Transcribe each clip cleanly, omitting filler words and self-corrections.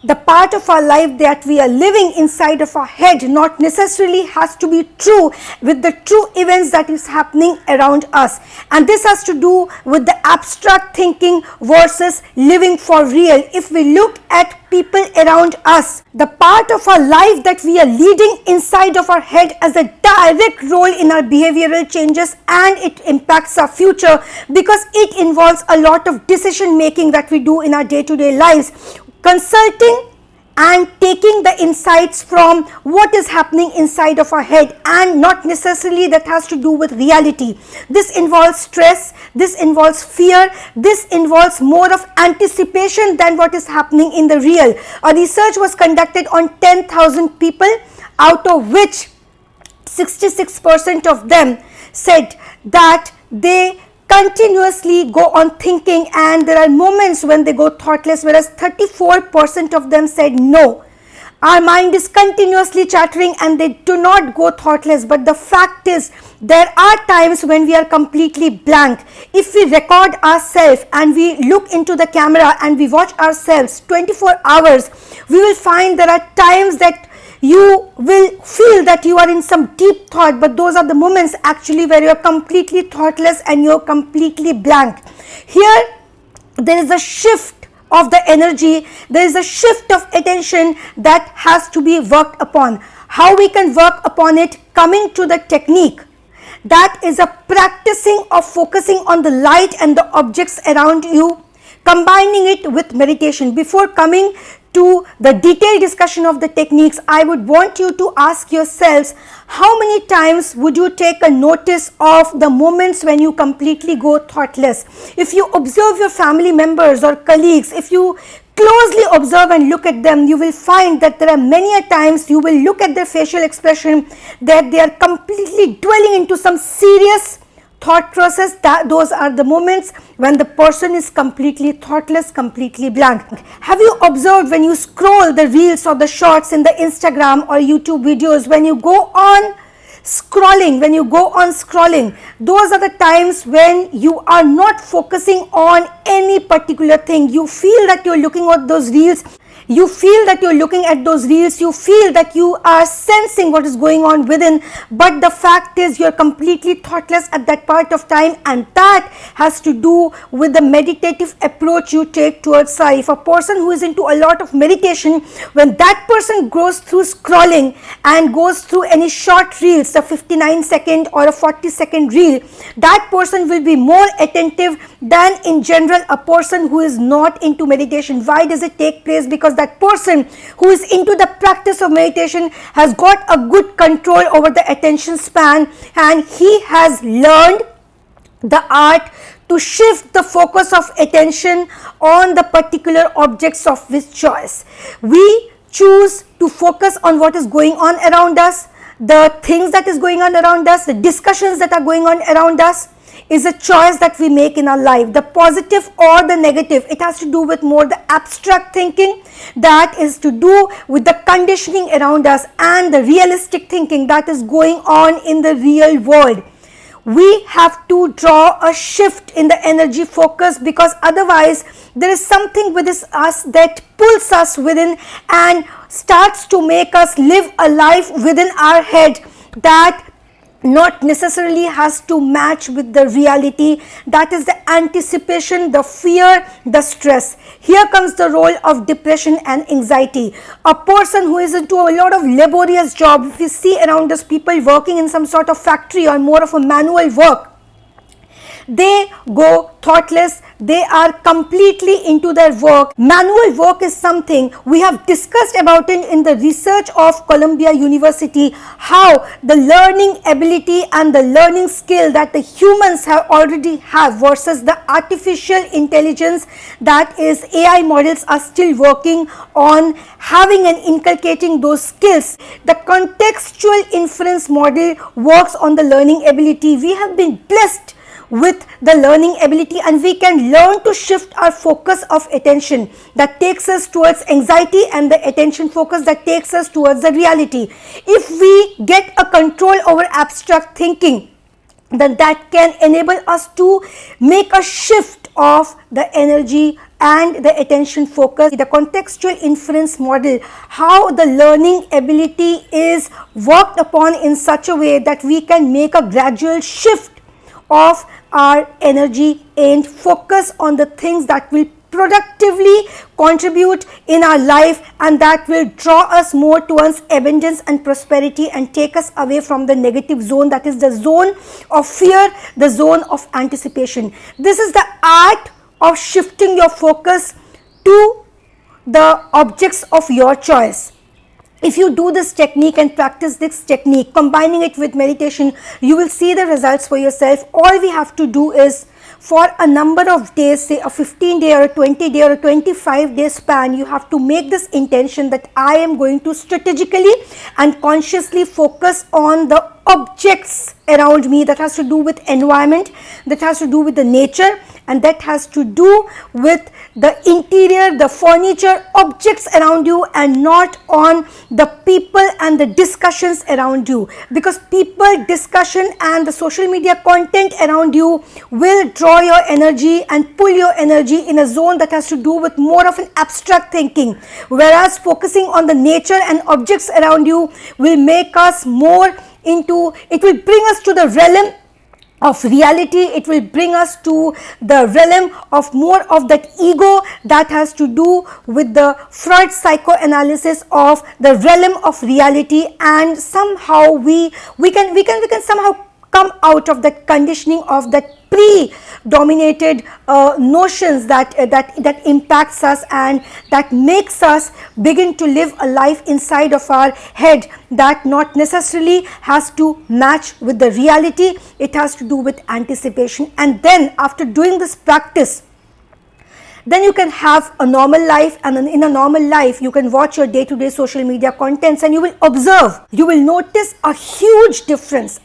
The part of our life that we are living inside of our head not necessarily has to be true with the true events that is happening around us. And this has to do with the abstract thinking versus living for real. If we look at people around us, the part of our life that we are leading inside of our head has a direct role in our behavioral changes, and it impacts our future because it involves a lot of decision making that we do in our day-to-day lives. Consulting and taking the insights from what is happening inside of our head, and not necessarily that has to do with reality. This involves stress, this involves fear, this involves more of anticipation than what is happening in the real. A research was conducted on 10,000 people, out of which 66% of them said that they continuously go on thinking, and there are moments when they go thoughtless, whereas 34% of them said no. Our mind is continuously chattering and they do not go thoughtless, but the fact is there are times when we are completely blank. If we record ourselves and we look into the camera and we watch ourselves 24 hours, we will find there are times that you will feel that you are in some deep thought, but those are the moments actually where you are completely thoughtless and you are completely blank. Here there is a shift of the energy, there is a shift of attention that has to be worked upon. How we can work upon it? Coming to the technique, that is a practicing of focusing on the light and the objects around you, combining it with meditation. Before coming to the detailed discussion of the techniques, I would want you to ask yourselves, how many times would you take a notice of the moments when you completely go thoughtless? If you observe your family members or colleagues, if you closely observe and look at them, you will find that there are many a times you will look at their facial expression that they are completely dwelling into some serious thought process. That those are the moments when the person is completely thoughtless, completely blank. Have you observed when you scroll the reels or the shorts in the Instagram or YouTube videos, when you go on scrolling, those are the times when you are not focusing on any particular thing. You feel that you're looking at those reels, you feel that you're looking at those reels, you feel that you are sensing what is going on within, but the fact is you're completely thoughtless at that part of time, and that has to do with the meditative approach you take towards life. A person who is into a lot of meditation, when that person goes through scrolling and goes through any short reels, a 59-second or a 40-second reel, that person will be more attentive than in general a person who is not into meditation. Why does it take place? Because that person who is into the practice of meditation has got a good control over the attention span, and he has learned the art to shift the focus of attention on the particular objects of his choice. We choose to focus on what is going on around us, the things that is going on around us, the discussions that are going on around us is a choice that we make in our life. The positive or the negative, it has to do with more the abstract thinking, that is to do with the conditioning around us, and the realistic thinking that is going on in the real world. We have to draw a shift in the energy focus, because otherwise there is something within us that pulls us within and starts to make us live a life within our head that not necessarily has to match with the reality. That is the anticipation, the fear, the stress. Here comes the role of depression and anxiety. A person who is into a lot of laborious job, if you see around us people working in some sort of factory or more of a manual work, they go thoughtless, they are completely into their work. Manual work is something we have discussed about it in the research of Columbia University, how the learning ability and the learning skill that the humans already have versus the artificial intelligence, that is AI models, are still working on having and inculcating those skills. The contextual inference model works on the learning ability. We have been blessed with the learning ability, and we can learn to shift our focus of attention that takes us towards anxiety, and the attention focus that takes us towards the reality. If we get a control over abstract thinking, then that can enable us to make a shift of the energy and the attention focus. The contextual inference model, how the learning ability is worked upon in such a way that we can make a gradual shift of our energy and focus on the things that will productively contribute in our life, and that will draw us more towards abundance and prosperity and take us away from the negative zone, that is the zone of fear, the zone of anticipation. This is the art of shifting your focus to the objects of your choice. If you do this technique and practice this technique, combining it with meditation, you will see the results for yourself. All we have to do is, for a number of days, say a 15-day or a 20-day or a 25-day span, you have to make this intention that I am going to strategically and consciously focus on the objects around me, that has to do with environment, that has to do with the nature, and that has to do with the interior, the furniture, objects around you, and not on the people and the discussions around you, because people, discussion and the social media content around you will draw your energy and pull your energy in a zone that has to do with more of an abstract thinking, whereas focusing on the nature and objects around you will make us more into, it will bring us to the realm of reality, it will bring us to the realm of more of that ego that has to do with the Freud psychoanalysis of the realm of reality, and somehow we can somehow come out of that conditioning of that pre-dominated notions that impacts us and that makes us begin to live a life inside of our head that not necessarily has to match with the reality. It has to do with anticipation. And then after doing this practice, then you can have a normal life, and in a normal life you can watch your day-to-day social media contents and you will observe, you will notice a huge difference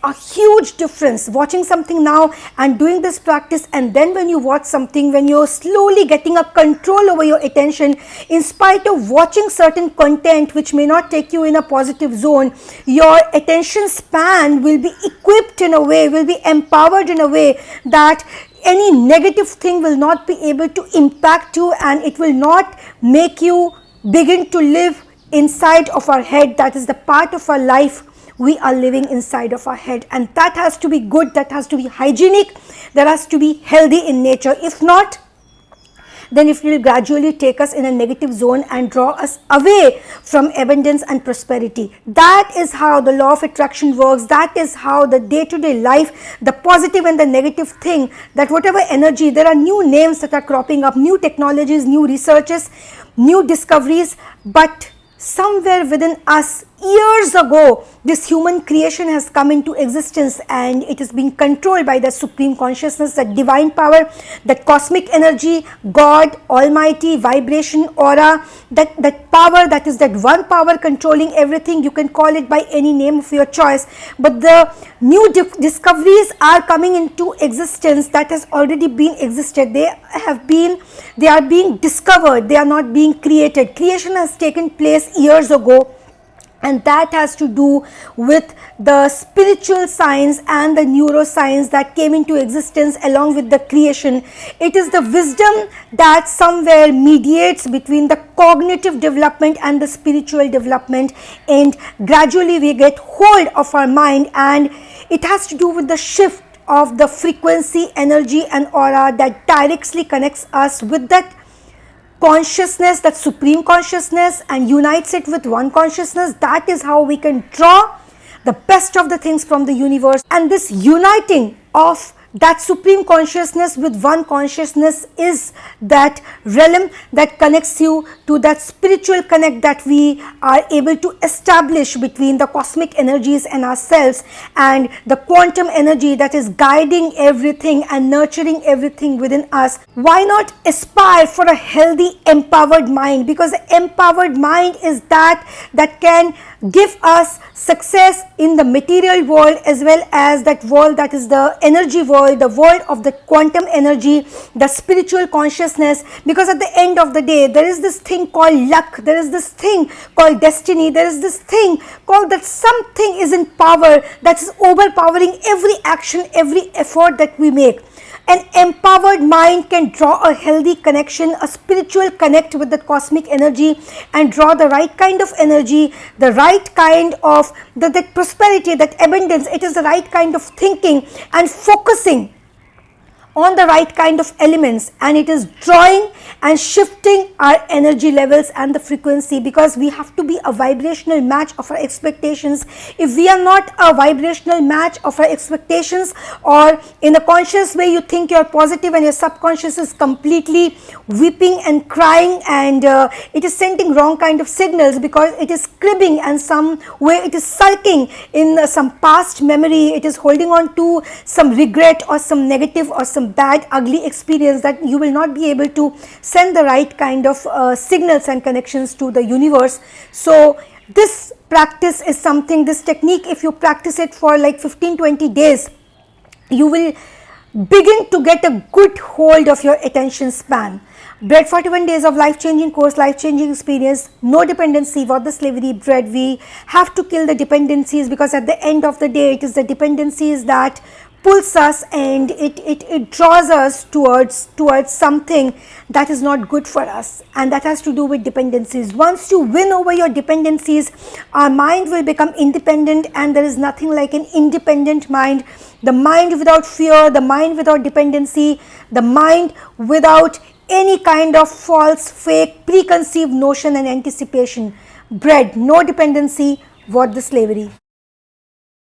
watching something now and doing this practice, and then when you watch something, when you're slowly getting a control over your attention in spite of watching certain content which may not take you in a positive zone, your attention span will be equipped in a way, will be empowered in a way that any negative thing will not be able to impact you, and it will not make you begin to live inside of our head. That is the part of our life we are living inside of our head, and that has to be good, that has to be hygienic, that has to be healthy in nature. If not, then it will gradually take us in a negative zone and draw us away from abundance and prosperity. That is how the law of attraction works. That is how the day-to-day life, the positive and the negative thing, that whatever energy, there are new names that are cropping up, new technologies, new researches, new discoveries, but somewhere within us, years ago, this human creation has come into existence, and it is being controlled by the supreme consciousness, that divine power, that cosmic energy, God, almighty, vibration, aura, that power, that is that one power controlling everything. You can call it by any name of your choice, but the new discoveries are coming into existence that has already been existed. They are being discovered, they are not being created. Creation has taken place years ago, and that has to do with the spiritual science and the neuroscience that came into existence along with the creation. It is the wisdom that somewhere mediates between the cognitive development and the spiritual development, and gradually we get hold of our mind, and it has to do with the shift of the frequency, energy and aura that directly connects us with that consciousness, that supreme consciousness, and unites it with one consciousness. That is how we can draw the best of the things from the universe, and this uniting of that supreme consciousness with one consciousness is that realm that connects you to that spiritual connect that we are able to establish between the cosmic energies and ourselves, and the quantum energy that is guiding everything and nurturing everything within us. Why not aspire for a healthy, empowered mind? Because the empowered mind is that can give us success in the material world as well as that world that is the energy world, the world of the quantum energy, the spiritual consciousness. Because at the end of the day, there is this thing called luck, there is this thing called destiny, there is this thing called that something is in power that is overpowering every action, every effort that we make. An empowered mind can draw a healthy connection, a spiritual connect with the cosmic energy, and draw the right kind of energy, the right kind of that prosperity, that abundance. It is the right kind of thinking and focusing on the right kind of elements, and it is drawing and shifting our energy levels and the frequency, because we have to be a vibrational match of our expectations. If we are not a vibrational match of our expectations, or in a conscious way you think you are positive and your subconscious is completely weeping and crying, and it is sending wrong kind of signals because it is cribbing and some way it is sulking in some past memory, it is holding on to some regret or some negative or some bad ugly experience, that you will not be able to send the right kind of signals and connections to the universe. So this practice is something, this technique, if you practice it for like 15-20 days, you will begin to get a good hold of your attention span. Bread 41 days of life-changing course, life-changing experience, no dependency. What the slavery bred, we have to kill the dependencies, because at the end of the day it is the dependencies that pulls us and it draws us towards something that is not good for us, and that has to do with dependencies. Once you win over your dependencies, our mind will become independent, and there is nothing like an independent mind. The mind without fear, the mind without dependency, the mind without any kind of false, fake, preconceived notion and anticipation. Bread, no dependency. What the slavery.